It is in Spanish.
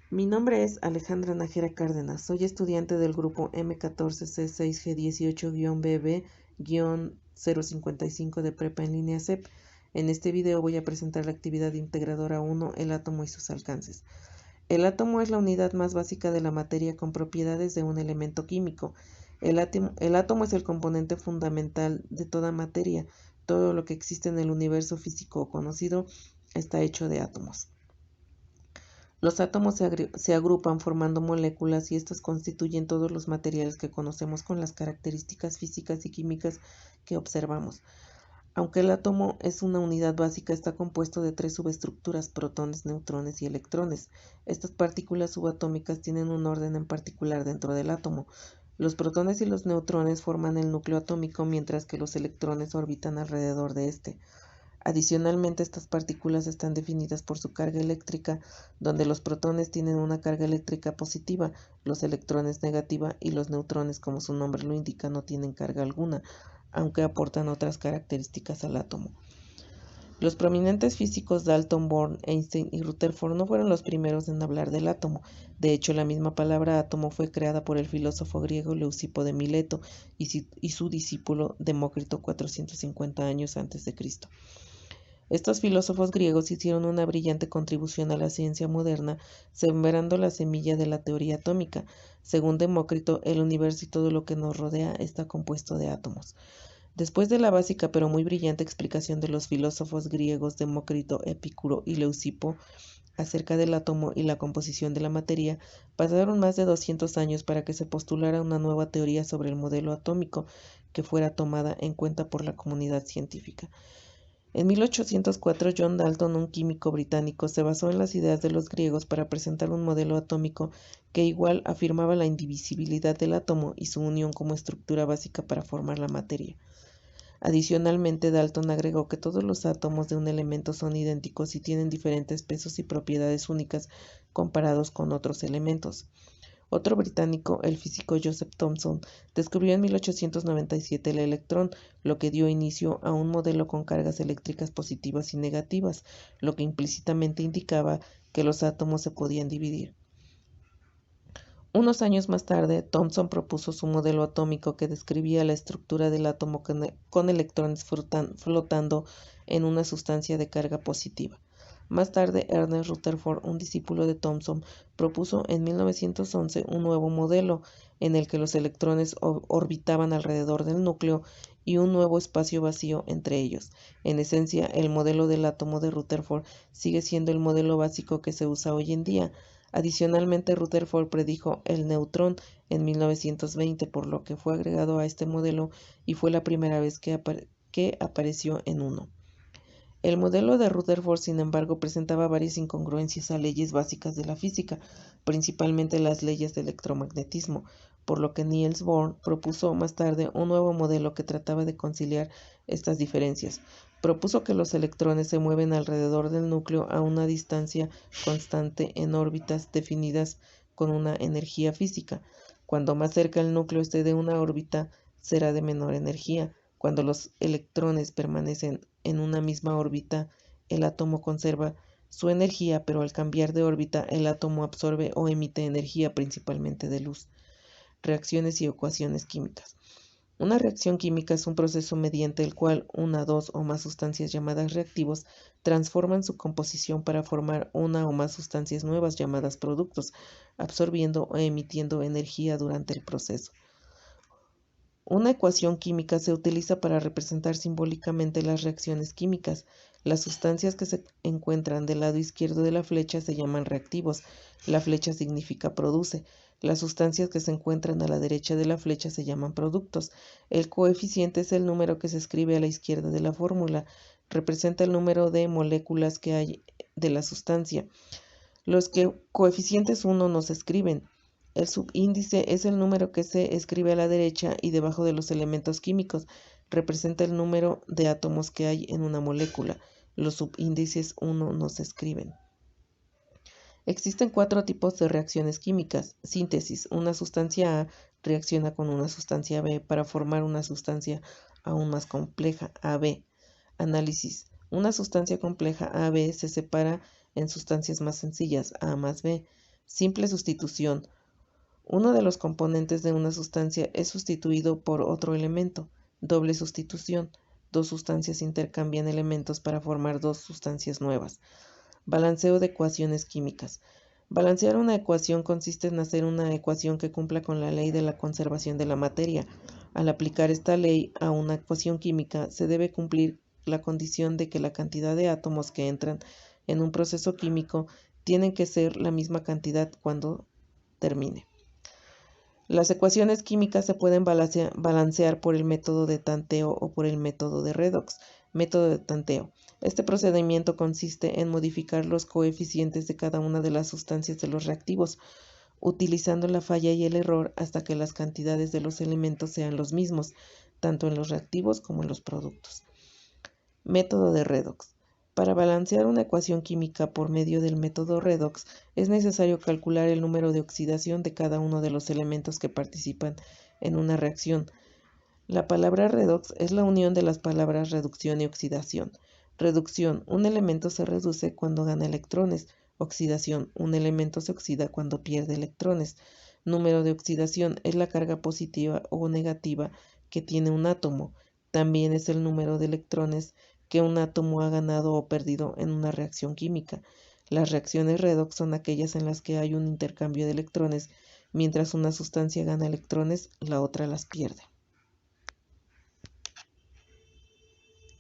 Mi nombre es Alejandra Nájera Cárdenas, soy estudiante del grupo M14C6G18-BB-055 de Prepa en línea CEP. En este video voy a presentar la actividad integradora 1, el átomo y sus alcances. El átomo es la unidad más básica de la materia con propiedades de un elemento químico. El átomo es el componente fundamental de toda materia. Todo lo que existe en el universo físico o conocido está hecho de átomos. Los átomos se agrupan formando moléculas y estas constituyen todos los materiales que conocemos con las características físicas y químicas que observamos. Aunque el átomo es una unidad básica, está compuesto de tres subestructuras: protones, neutrones y electrones. Estas partículas subatómicas tienen un orden en particular dentro del átomo. Los protones y los neutrones forman el núcleo atómico, mientras que los electrones orbitan alrededor de este. Adicionalmente, estas partículas están definidas por su carga eléctrica, donde los protones tienen una carga eléctrica positiva, los electrones negativa y los neutrones, como su nombre lo indica, no tienen carga alguna, aunque aportan otras características al átomo. Los prominentes físicos Dalton, Bohr, Einstein y Rutherford no fueron los primeros en hablar del átomo. De hecho, la misma palabra átomo fue creada por el filósofo griego Leucipo de Mileto y su discípulo Demócrito 450 años antes de Cristo. Estos filósofos griegos hicieron una brillante contribución a la ciencia moderna, sembrando la semilla de la teoría atómica. Según Demócrito, el universo y todo lo que nos rodea está compuesto de átomos. Después de la básica pero muy brillante explicación de los filósofos griegos Demócrito, Epicuro y Leucipo acerca del átomo y la composición de la materia, pasaron más de 200 años para que se postulara una nueva teoría sobre el modelo atómico que fuera tomada en cuenta por la comunidad científica. En 1804, John Dalton, un químico británico, se basó en las ideas de los griegos para presentar un modelo atómico que igual afirmaba la indivisibilidad del átomo y su unión como estructura básica para formar la materia. Adicionalmente, Dalton agregó que todos los átomos de un elemento son idénticos y tienen diferentes pesos y propiedades únicas comparados con otros elementos. Otro británico, el físico Joseph Thomson, descubrió en 1897 el electrón, lo que dio inicio a un modelo con cargas eléctricas positivas y negativas, lo que implícitamente indicaba que los átomos se podían dividir. Unos años más tarde, Thomson propuso su modelo atómico que describía la estructura del átomo con electrones flotando en una sustancia de carga positiva. Más tarde, Ernest Rutherford, un discípulo de Thomson, propuso en 1911 un nuevo modelo en el que los electrones orbitaban alrededor del núcleo y un nuevo espacio vacío entre ellos. En esencia, el modelo del átomo de Rutherford sigue siendo el modelo básico que se usa hoy en día. Adicionalmente, Rutherford predijo el neutrón en 1920, por lo que fue agregado a este modelo y fue la primera vez que apareció en uno. El modelo de Rutherford, sin embargo, presentaba varias incongruencias a leyes básicas de la física, principalmente las leyes de electromagnetismo, por lo que Niels Bohr propuso más tarde un nuevo modelo que trataba de conciliar estas diferencias. Propuso que los electrones se mueven alrededor del núcleo a una distancia constante en órbitas definidas con una energía física. Cuando más cerca el núcleo esté de una órbita, será de menor energía. Cuando los electrones permanecen en una misma órbita, el átomo conserva su energía, pero al cambiar de órbita, el átomo absorbe o emite energía, principalmente de luz. Reacciones y ecuaciones químicas. Una reacción química es un proceso mediante el cual una, dos o más sustancias llamadas reactivos transforman su composición para formar una o más sustancias nuevas llamadas productos, absorbiendo o emitiendo energía durante el proceso. Una ecuación química se utiliza para representar simbólicamente las reacciones químicas. Las sustancias que se encuentran del lado izquierdo de la flecha se llaman reactivos. La flecha significa produce. Las sustancias que se encuentran a la derecha de la flecha se llaman productos. El coeficiente es el número que se escribe a la izquierda de la fórmula. Representa el número de moléculas que hay de la sustancia. Los coeficientes 1 no se escriben. El subíndice es el número que se escribe a la derecha y debajo de los elementos químicos. Representa el número de átomos que hay en una molécula. Los subíndices 1 no se escriben. Existen 4 tipos de reacciones químicas. Síntesis. Una sustancia A reacciona con una sustancia B para formar una sustancia aún más compleja, AB. Análisis. Una sustancia compleja AB se separa en sustancias más sencillas, A más B. Simple sustitución. Uno de los componentes de una sustancia es sustituido por otro elemento. Doble sustitución. Dos sustancias intercambian elementos para formar dos sustancias nuevas. Balanceo de ecuaciones químicas. Balancear una ecuación consiste en hacer una ecuación que cumpla con la ley de la conservación de la materia. Al aplicar esta ley a una ecuación química, se debe cumplir la condición de que la cantidad de átomos que entran en un proceso químico tienen que ser la misma cantidad cuando termine. Las ecuaciones químicas se pueden balancear por el método de tanteo o por el método de redox. Método de tanteo. Este procedimiento consiste en modificar los coeficientes de cada una de las sustancias de los reactivos, utilizando la falla y el error hasta que las cantidades de los elementos sean los mismos, tanto en los reactivos como en los productos. Método de redox. Para balancear una ecuación química por medio del método redox, es necesario calcular el número de oxidación de cada uno de los elementos que participan en una reacción. La palabra redox es la unión de las palabras reducción y oxidación. Reducción: un elemento se reduce cuando gana electrones. Oxidación: un elemento se oxida cuando pierde electrones. Número de oxidación es la carga positiva o negativa que tiene un átomo. También es el número de electrones que un átomo ha ganado o perdido en una reacción química. Las reacciones redox son aquellas en las que hay un intercambio de electrones. Mientras una sustancia gana electrones, la otra las pierde.